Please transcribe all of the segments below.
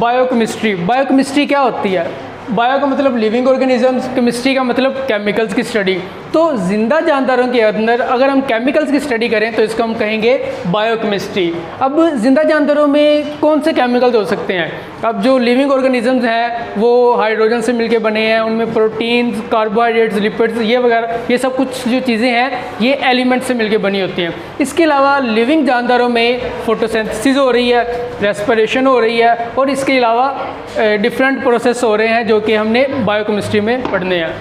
Biochemistry. Biochemistry क्या होती है? बायो का मतलब लिविंग ऑर्गेनिजम्स, केमिस्ट्री का मतलब केमिकल्स की स्टडी। तो जिंदा जानदारों के अंदर अगर हम केमिकल्स की स्टडी करें तो इसको हम कहेंगे बायोकेमिस्ट्री। अब जिंदा जानदारों में कौन से केमिकल्स हो सकते हैं? अब जो लिविंग ऑर्गेनिजम्स हैं वो हाइड्रोजन से मिलके बने हैं, उनमें प्रोटीन्स, कार्बोहाइड्रेट्स, लिपिड्स ये वगैरह ये सब कुछ जो चीज़ें हैं ये एलिमेंट से मिलके बनी होती हैं। इसके अलावा लिविंग जानदारों में फोटोसिंथेसिस हो रही है, रेस्पिरेशन हो रही है और इसके अलावा डिफरेंट प्रोसेस हो रहे हैं जो कि हमने बायोकेमिस्ट्री में पढ़ने हैं।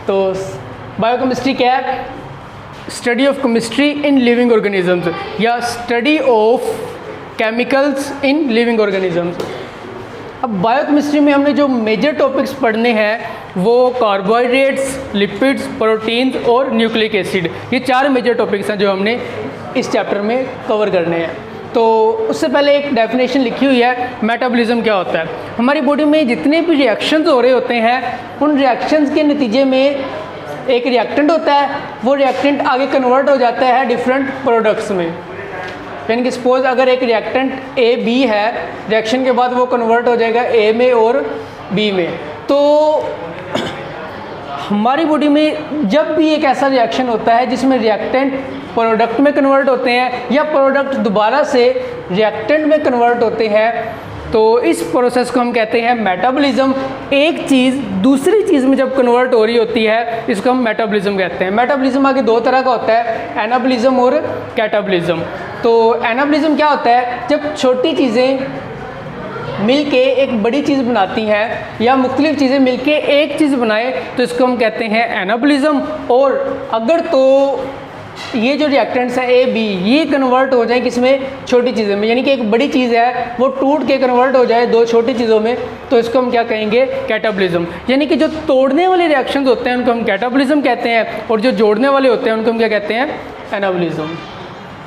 तो बायोकेमिस्ट्री क्या है? Study of chemistry in living organisms या study of chemicals in living organisms. अब बायोकेमिस्ट्री में हमने जो मेजर टॉपिक्स पढ़ने हैं वो कार्बोहाइड्रेट्स, लिपिड्स, प्रोटीन्स और न्यूक्लिक एसिड, ये 4 मेजर टॉपिक्स हैं जो हमने इस चैप्टर में कवर करने हैं। तो उससे पहले एक डेफिनेशन लिखी हुई है, मेटाबॉलिज्म क्या होता है। हमारी बॉडी में जितने भी रिएक्शंस हो रहे होते हैं उन रिएक्शंस के नतीजे में एक रिएक्टेंट होता है, वो रिएक्टेंट आगे कन्वर्ट हो जाता है डिफरेंट प्रोडक्ट्स में। यानी कि सपोज अगर एक रिएक्टेंट ए बी है, रिएक्शन के बाद वो कन्वर्ट हो जाएगा ए में और बी में। तो हमारी बॉडी में जब भी एक ऐसा रिएक्शन होता है जिसमें रिएक्टेंट प्रोडक्ट में कन्वर्ट होते हैं या प्रोडक्ट दोबारा से रिएक्टेंट में कन्वर्ट होते हैं, तो इस प्रोसेस को हम कहते हैं मेटाबॉलिज्म। एक चीज़ दूसरी चीज़ में जब कन्वर्ट हो रही होती है इसको हम मेटाबॉलिज्म कहते हैं। मेटाबॉलिज्म आगे 2 तरह का होता है, एनाबॉलिज्म और कैटाबॉलिज्म। तो एनाबॉलिज्म क्या होता है? जब छोटी चीज़ें मिलके एक बड़ी चीज़ बनाती हैं या मुख्तलिफ चीज़ें मिलके एक चीज़ बनाए तो इसको हम कहते हैं एनाबॉलिज्म। और अगर तो ये जो रिएक्टेंट्स हैं ए बी ये कन्वर्ट हो जाए किसमें? छोटी चीज़ों में, यानी कि एक बड़ी चीज़ है वो टूट के कन्वर्ट हो जाए 2 छोटी चीज़ों में, तो इसको हम क्या कहेंगे? कैटाबॉलिज्म। यानी कि जो तोड़ने वाले रिएक्शंस होते हैं उनको हम कैटाबॉलिज्म कहते हैं और जो जोड़ने वाले होते हैं उनको हम क्या कहते हैं? एनाबॉलिज्म।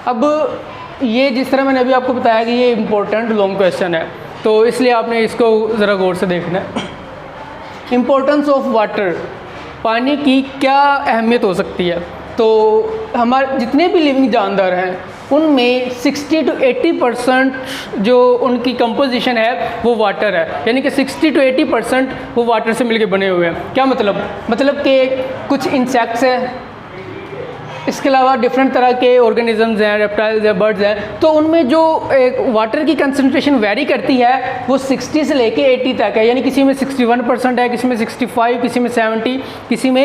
अब ये जिस तरह मैंने अभी आपको बताया कि ये इंपॉर्टेंट लॉन्ग क्वेश्चन है तो इसलिए आपने इसको ज़रा गौर से देखना है। इम्पोर्टेंस ऑफ वाटर, पानी की क्या अहमियत हो सकती है? तो हमारे जितने भी लिविंग जानदार हैं उनमें 60 to 80% जो उनकी कंपोजिशन है वो वाटर है। यानी कि 60 to 80% वो वाटर से मिलके बने हुए हैं। क्या मतलब? मतलब कि कुछ इंसेक्ट्स हैं, इसके अलावा डिफरेंट तरह के ऑर्गेनिजम्स हैं, रेप्टाइल्स हैं, बर्ड्स हैं, तो उनमें जो एक वाटर की कंसंट्रेशन वेरी करती है वो 60 से लेके 80 तक है। यानी किसी में 61% है, किसी में 65, किसी में 70, किसी में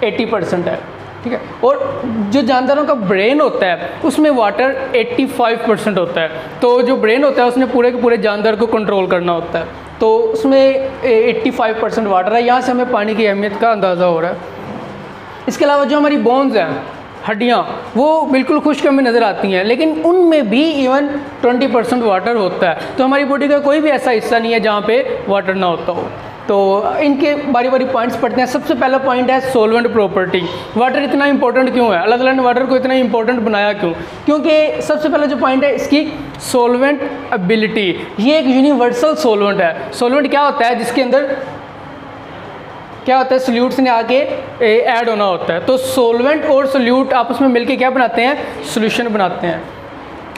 80% है। ठीक है। और जो जानदारों का ब्रेन होता है उसमें वाटर 85% होता है। तो जो ब्रेन होता है उसने पूरे के पूरे जानदार को कंट्रोल करना होता है, तो उसमें 85% वाटर है। यहाँ से हमें पानी की अहमियत का अंदाज़ा हो रहा है। इसके अलावा जो हमारी बोन्स हैं, हड्डियाँ, वो बिल्कुल खुश्क हमें नज़र आती हैं, लेकिन उनमें भी इवन 20% वाटर होता है। तो हमारी बॉडी का कोई भी ऐसा हिस्सा नहीं है जहाँ पे वाटर ना होता हो। तो इनके बारी बारी पॉइंट्स पढ़ते हैं। सबसे पहला पॉइंट है सोलवेंट प्रॉपर्टी। वाटर इतना इंपॉर्टेंट क्यों है? अल्लाह ताला ने वाटर को इतना इंपॉर्टेंट बनाया क्यों? क्योंकि सबसे पहला जो पॉइंट है इसकी सोलवेंट एबिलिटी। ये एक यूनिवर्सल सोलवेंट है। सोलवेंट क्या होता है? जिसके अंदर क्या होता है? सोल्यूट्स ने आके ऐड होना होता है। तो सोलवेंट और सोल्यूट आपस में मिलके क्या बनाते हैं? सोल्यूशन बनाते हैं।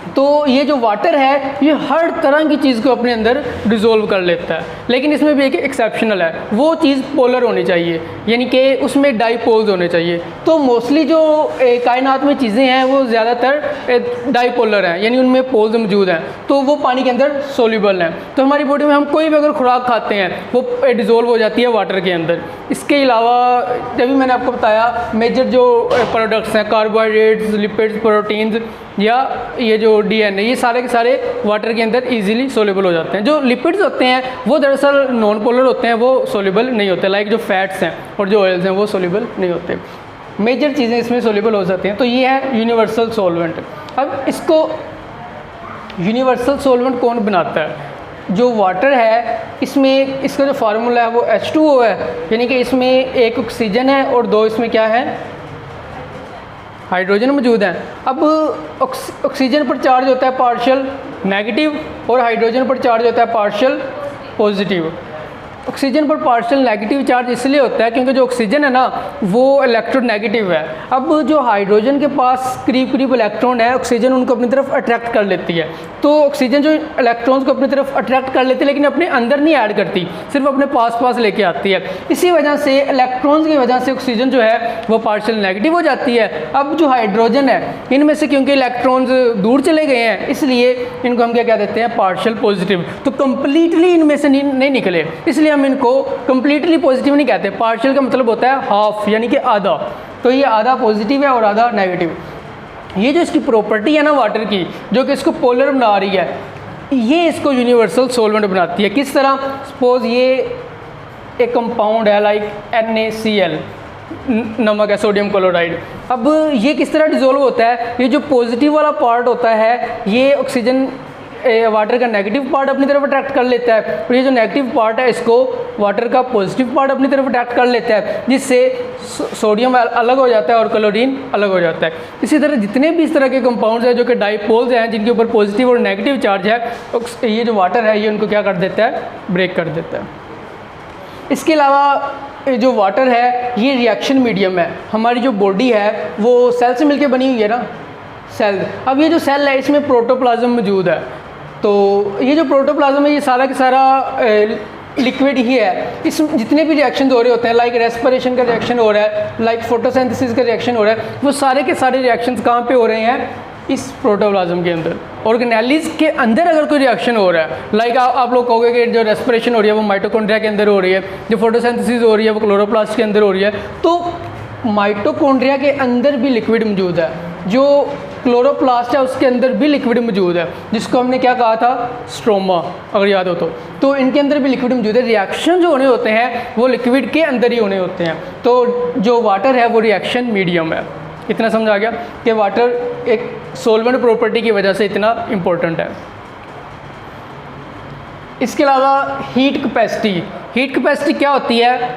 तो ये जो वाटर है ये हर तरह की चीज़ को अपने अंदर डिज़ोल्व कर लेता है, लेकिन इसमें भी एक एक्सेप्शनल है। वो चीज़ पोलर होनी चाहिए, यानी कि उसमें डाईपोल्स होने चाहिए। तो मोस्टली जो कायनात में चीज़ें हैं वो ज़्यादातर डाईपोलर हैं, यानी उनमें पोल्स मौजूद हैं, तो वो पानी के अंदर सोल्यूबल हैं। तो हमारी बॉडी में हम कोई भी अगर खुराक खाते हैं वो डिज़ोल्व हो जाती है वाटर के अंदर। इसके अलावा जब भी मैंने आपको बताया मेजर जो प्रोडक्ट्स हैं, कार्बोहाइड्रेट्स, लिपिड्स, प्रोटीन्स या ये जो DNA, ये सारे के सारे वाटर के अंदर इजीली सोल्यूबल हो जाते हैं। जो लिपिड्स होते हैं वो दरअसल नॉन पोलर होते हैं, वो सोल्यूबल नहीं होते। लाइक जो फैट्स हैं और जो ऑयल्स हैं वो सोल्यूबल नहीं होते। मेजर चीज़ें इसमें सोल्यूबल हो जाती हैं। तो ये है यूनिवर्सल सोलवेंट। अब इसको यूनिवर्सल सोलवेंट कौन बनाता है? जो वाटर है इसमें इसका जो फार्मूला है वो H2O है, यानी कि इसमें एक ऑक्सीजन है और 2 इसमें क्या है? हाइड्रोजन मौजूद हैं। अब ऑक्सीजन पर चार्ज होता है पार्शियल नेगेटिव और हाइड्रोजन पर चार्ज होता है पार्शियल पॉजिटिव। ऑक्सीजन पर पार्शियल नेगेटिव चार्ज इसलिए होता है क्योंकि जो ऑक्सीजन है ना वो इलेक्ट्रोनेगेटिव है। अब जो हाइड्रोजन के पास करीब करीब इलेक्ट्रॉन है, ऑक्सीजन उनको अपनी तरफ अट्रैक्ट कर लेती है। तो ऑक्सीजन जो इलेक्ट्रॉन्स को अपनी तरफ अट्रैक्ट कर लेती है लेकिन अपने अंदर नहीं ऐड करती, सिर्फ अपने पास लेके आती है। इसी वजह से इलेक्ट्रॉन्स की वजह से ऑक्सीजन जो है वो पार्शियल नेगेटिव हो जाती है। अब जो हाइड्रोजन है इनमें से क्योंकि इलेक्ट्रॉन्स दूर चले गए हैं इसलिए इनको हम क्या कह देते हैं, पार्शियल पॉजिटिव। तो कंप्लीटली इनमें से नहीं निकले, इसलिए हम इनको कंप्लीटली पॉजिटिव नहीं कहते। पार्शियल का मतलब होता है हाफ, यानी कि आधा। तो ये आधा पॉजिटिव है और आधा नेगेटिव। ये जो इसकी प्रॉपर्टी है ना वाटर की, जो कि इसको पोलर बना रही है, ये इसको यूनिवर्सल सॉल्वेंट बनाती है। किस तरह? सपोज ये एक कंपाउंड है लाइक NaCl, नमक है, सोडियम क्लोराइड। अब ये किस तरह डिज़ोल्व होता है? ये जो पॉजिटिव वाला पार्ट होता है ये ऑक्सीजन वाटर का नेगेटिव पार्ट अपनी तरफ अट्रैक्ट कर लेता है, और ये जो नेगेटिव पार्ट है इसको वाटर का पॉजिटिव पार्ट अपनी तरफ अट्रैक्ट कर लेता है, जिससे सोडियम अलग हो जाता है और क्लोरीन अलग हो जाता है। इसी तरह जितने भी इस तरह के कंपाउंड्स हैं जो कि डाइपोल्स हैं, जिनके ऊपर पॉजिटिव और नेगेटिव चार्ज है, ये जो वाटर है ये उनको क्या कर देता है, ब्रेक कर देता है। इसके अलावा जो वाटर है ये रिएक्शन मीडियम है। हमारी जो बॉडी है वो सेल से मिलकर बनी हुई है ना, सेल। अब ये जो सेल है इसमें प्रोटोप्लाज्म मौजूद है। तो ये जो प्रोटोप्लाज्म है ये सारा का सारा लिक्विड ही है। इस जितने भी रिएक्शन हो रहे होते हैं, लाइक रेस्पिरेशन का रिएक्शन हो रहा है, लाइक फोटोसिंथेसिस का रिएक्शन हो रहा है, वो सारे के सारे रिएक्शंस कहाँ पे हो रहे हैं? इस प्रोटोप्लाज्म के अंदर। ऑर्गेनेलिज के अंदर अगर कोई रिएक्शन हो रहा है, लाइक आप लोग कहोगे कि जो रेस्पिरेशन हो रही है वो माइटोकॉन्ड्रिया के अंदर हो रही है, जो फोटोसिंथेसिस हो रही है वो क्लोरोप्लास्ट के अंदर हो रही है, तो माइटोकॉन्ड्रिया के अंदर भी लिक्विड मौजूद है। जो क्लोरोप्लास्ट है उसके अंदर भी लिक्विड मौजूद है, जिसको हमने क्या कहा था, स्ट्रोमा, अगर याद हो तो इनके अंदर भी लिक्विड मौजूद है। रिएक्शन जो होने होते हैं वो लिक्विड के अंदर ही होने होते हैं। तो जो वाटर है वो रिएक्शन मीडियम है। इतना समझ आ गया कि वाटर एक सॉल्वेंट प्रॉपर्टी की वजह से इतना इम्पोर्टेंट है। इसके अलावा हीट कैपेसिटी क्या होती है?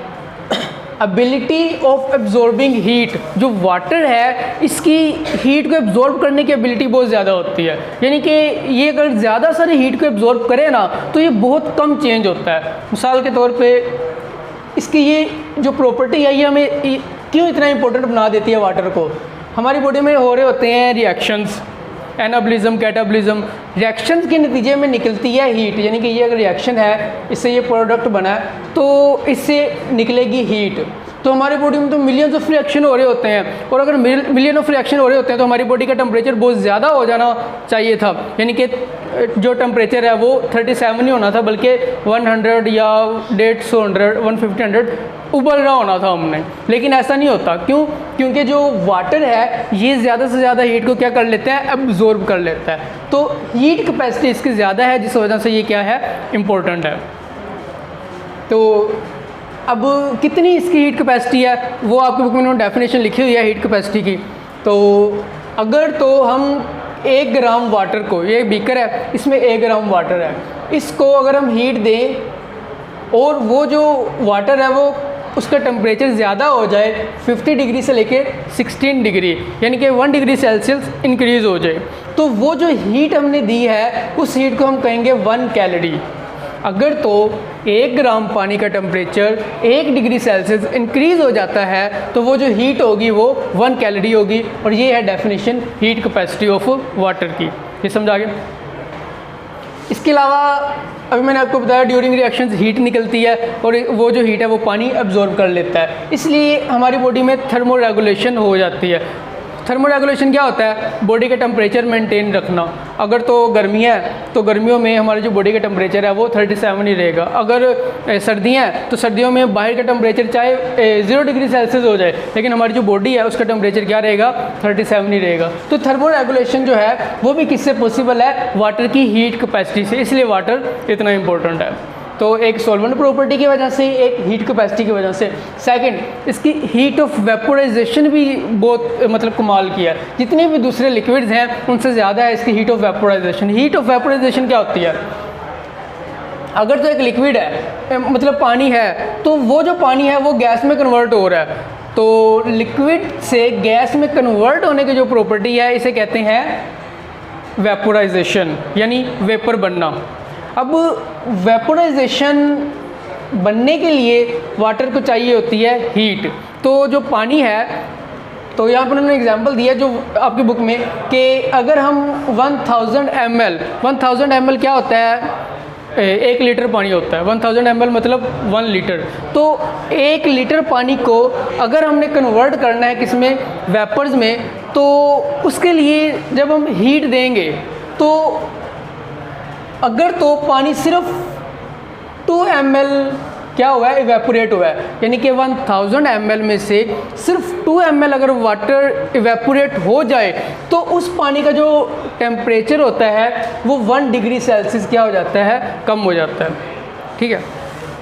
Ability of absorbing heat. जो वाटर है इसकी हीट को एब्जॉर्ब करने की एबिलिटी बहुत ज़्यादा होती है, यानी कि ये अगर ज़्यादा सारी हीट को एब्जॉर्ब करे ना तो ये बहुत कम चेंज होता है। मिसाल के तौर पे इसकी ये जो प्रॉपर्टी है ये हमें क्यों इतना इंपॉर्टेंट बना देती है वाटर को? हमारी बॉडी में हो रहे होते हैं रिएक्शंस, एनाबॉलिज्म, कैटाबॉलिज्म। रिएक्शंस के नतीजे में निकलती है हीट, यानी कि ये अगर रिएक्शन है, इससे ये प्रोडक्ट बना है तो इससे निकलेगी हीट। तो हमारी बॉडी में तो मिलियंस ऑफ रिएक्शन हो रहे होते हैं, और अगर मिलियन ऑफ रिएक्शन हो रहे होते हैं तो हमारी बॉडी का टेम्परेचर बहुत ज़्यादा हो जाना चाहिए था, यानी कि जो टेम्परेचर है वो 37 ही होना था, बल्कि 100 या 150, 150 उबल रहा होना था हमने। लेकिन ऐसा नहीं होता। क्यों? क्योंकि जो वाटर है ये ज़्यादा से ज़्यादा हीट को क्या कर लेता है, एब्जॉर्ब कर लेता है। तो हीट कैपेसिटी इसकी ज़्यादा है, जिस वजह से ये क्या है, इम्पोर्टेंट है। तो अब कितनी इसकी हीट कैपेसिटी है वो आपकी बुक में डेफिनेशन लिखी हुई है हीट कैपेसिटी की। तो अगर तो हम 1 ग्राम वाटर को, ये बीकर है इसमें 1 ग्राम वाटर है, इसको अगर हम हीट दें और वो जो वाटर है वो उसका टेम्परेचर ज़्यादा हो जाए 50 डिग्री से लेके 16 डिग्री, यानी कि 1 डिग्री सेल्सियस इंक्रीज़ हो जाए, तो वो जो हीट हमने दी है उस हीट को हम कहेंगे 1 कैलोरी। अगर तो 1 ग्राम पानी का टेम्परेचर 1 डिग्री सेल्सियस इंक्रीज़ हो जाता है तो वो जो हीट होगी वो 1 कैलोरी होगी, और ये है definition heat capacity of water की। ये समझा गया? इसके अलावा अभी मैंने आपको बताया ड्यूरिंग रिएक्शंस हीट निकलती है और वो जो हीट है वो पानी एब्जॉर्ब कर लेता है, इसलिए हमारी बॉडी में थर्मो रेगुलेशन हो जाती है। थर्मो रेगुलेशन क्या होता है? बॉडी का टेम्परेचर मेंटेन रखना। अगर तो गर्मी है तो गर्मियों में हमारी जो बॉडी का टेम्परेचर है वो 37 ही रहेगा। अगर सर्दियाँ हैं तो सर्दियों में बाहर का टेम्परेचर चाहे 0 डिग्री सेल्सियस हो जाए, लेकिन हमारी जो बॉडी है उसका टेम्परेचर क्या रहेगा? 37 ही रहेगा। तो थर्मो रेगुलेशन जो है वो भी किससे पॉसिबल है? वाटर की हीट कैपेसिटी से, इसलिए वाटर इतना इंपॉर्टेंट है। तो एक सॉल्वेंट प्रॉपर्टी की वजह से, एक हीट कैपेसिटी की वजह से। सेकंड, इसकी हीट ऑफ वेपोराइजेशन भी बहुत मतलब कमाल की है। जितने भी दूसरे लिक्विड्स हैं उनसे ज़्यादा है इसकी heat of vaporisation. Heat of vaporisation क्या होती है? अगर तो एक लिक्विड है, मतलब पानी है, तो वो जो पानी है वो गैस में कन्वर्ट हो रहा है, तो लिक्विड से गैस में कन्वर्ट होने की जो प्रॉपर्टी है इसे कहते हैं वेपोराइजेशन, यानी वेपर बनना। अब वेपोराइजेशन बनने के लिए वाटर को चाहिए होती है हीट। तो जो पानी है, तो यहाँ पर उन्होंने एग्जांपल दिया जो आपकी बुक में कि अगर हम 1000 ml क्या होता है, 1 लीटर पानी होता है। 1000 ml मतलब 1 लीटर। तो 1 लीटर पानी को अगर हमने कन्वर्ट करना है किसमें, वेपर्स में, तो उसके लिए जब हम हीट देंगे तो अगर तो पानी सिर्फ 2 ml क्या हुआ है, इवेपोरेट हुआ है, यानी कि 1000 ml में से सिर्फ 2 ml अगर वाटर इवेपोरेट हो जाए तो उस पानी का जो टेम्परेचर होता है वो 1 डिग्री सेल्सियस क्या हो जाता है, कम हो जाता है। ठीक है,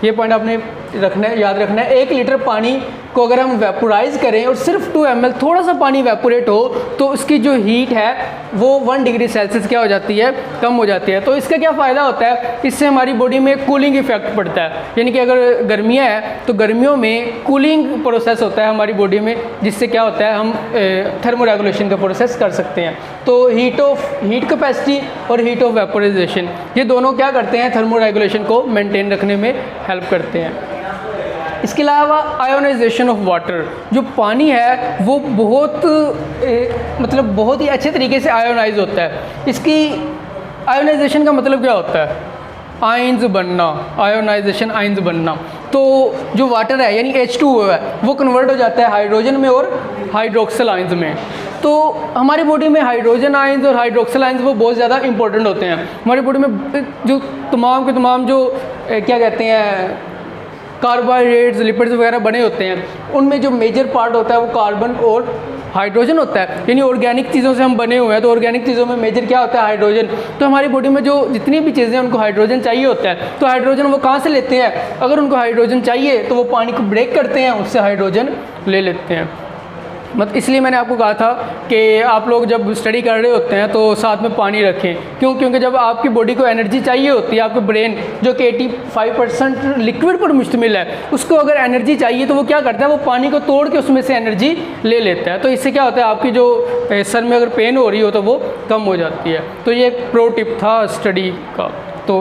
ये पॉइंट आपने रखना है, याद रखना है। 1 लीटर पानी को अगर हम वेपोराइज करें और सिर्फ 2 ml थोड़ा सा पानी वेपोरेट हो तो उसकी जो हीट है वो 1 डिग्री सेल्सियस क्या हो जाती है, कम हो जाती है। तो इसका क्या फ़ायदा होता है, इससे हमारी बॉडी में कूलिंग इफेक्ट पड़ता है, यानी कि अगर गर्मियाँ हैं तो गर्मियों में कूलिंग प्रोसेस होता है हमारी बॉडी में, जिससे क्या होता है हम थर्मो रेगुलेशन का प्रोसेस कर सकते हैं। तो हीट कैपेसिटी और हीट ऑफ वेपोराइजेशन, ये दोनों क्या करते हैं, थर्मो रेगुलेशन को मेंटेन रखने में हेल्प करते हैं। इसके अलावा आयोनाइजेशन ऑफ वाटर, जो पानी है वो बहुत ही अच्छे तरीके से आयोनाइज होता है। इसकी आयोनाइजेशन का मतलब क्या होता है, आयंस बनना, आयोनाइजेशन आयंस बनना। तो जो वाटर है यानी H2O है वो कन्वर्ट हो जाता है हाइड्रोजन में और हाइड्रोक्सिल आयंस में। तो हमारी बॉडी में हाइड्रोजन आयंस और हाइड्रोक्सिल आयंस वो बहुत ज़्यादा इंपॉर्टेंट होते हैं। हमारी बॉडी में जो तमाम के तमाम जो क्या कहते हैं कार्बोहाइड्रेट्स, लिपिड्स वगैरह बने होते हैं, उनमें जो मेजर पार्ट होता है वो कार्बन और हाइड्रोजन होता है, यानी ऑर्गेनिक चीज़ों से हम बने हुए हैं। तो ऑर्गेनिक चीज़ों में मेजर क्या होता है, हाइड्रोजन। तो हमारी बॉडी में जो जितनी भी चीज़ें हैं उनको हाइड्रोजन चाहिए होता है। तो हाइड्रोजन वो कहाँ से लेते हैं, अगर उनको हाइड्रोजन चाहिए तो वो पानी को ब्रेक करते हैं, उससे हाइड्रोजन ले लेते हैं। इसलिए मैंने आपको कहा था कि आप लोग जब स्टडी कर रहे होते हैं तो साथ में पानी रखें। क्यों? क्योंकि जब आपकी बॉडी को एनर्जी चाहिए होती है, आपके ब्रेन जो कि 85% लिक्विड पर मुश्तमिल है, उसको अगर एनर्जी चाहिए तो वो क्या करता है, वो पानी को तोड़ के उसमें से एनर्जी ले लेता है। तो इससे क्या होता है, आपकी जो सर में अगर पेन हो रही हो तो वो कम हो जाती है। तो ये एक प्रो टिप था स्टडी का। तो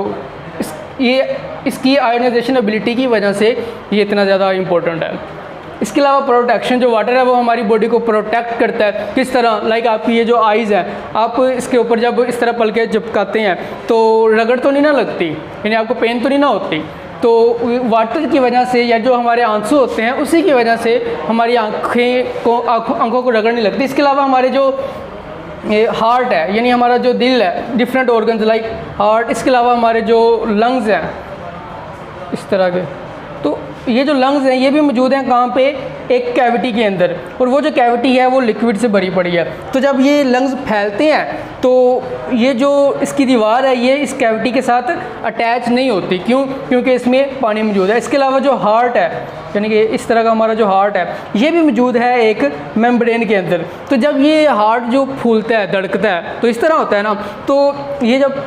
इसकी आयोनाइजेशन एबिलिटी की वजह से ये इतना ज़्यादा इम्पोर्टेंट है। इसके अलावा प्रोटेक्शन, जो वाटर है वो हमारी बॉडी को प्रोटेक्ट करता है। किस तरह, लाइक आपकी ये जो आइज़ है, आप इसके ऊपर जब इस तरह पलके चिपकाते हैं तो रगड़ तो नहीं ना लगती, यानी आपको पेन तो नहीं ना होती। तो वाटर की वजह से या जो हमारे आंसू होते हैं उसी की वजह से हमारी आँखों को रगड़ नहीं लगती। इसके अलावा हमारे जो हार्ट है, यानी हमारा जो दिल है, डिफरेंट ऑर्गन्स लाइक हार्ट, इसके अलावा हमारे जो लंग्स हैं इस तरह के, तो ये जो लंग्स हैं ये भी मौजूद हैं कहाँ पे, एक कैविटी के अंदर, और वो जो कैविटी है वो लिक्विड से भरी पड़ी है। तो जब ये लंग्स फैलते हैं तो ये जो इसकी दीवार है ये इस कैविटी के साथ अटैच नहीं होती। क्यों? क्योंकि इसमें पानी मौजूद है। इसके अलावा जो हार्ट है, यानी कि इस तरह का हमारा जो हार्ट है, ये भी मौजूद है एक मेम्ब्रेन के अंदर। तो जब ये हार्ट जो फूलता है, धड़कता है, तो इस तरह होता है ना, तो ये जब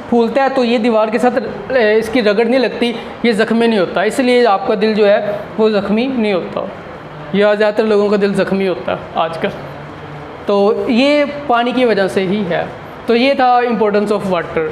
फूलता है तो ये दीवार के साथ इसकी रगड़ नहीं लगती, ये ज़ख्मी नहीं होता, इसलिए आपका दिल जो है वो ज़ख्मी नहीं होता, या ज़्यादातर लोगों का दिल ज़ख्मी होता है आजकल। तो ये पानी की वजह से ही है। तो ये था इम्पोर्टेंस ऑफ वाटर।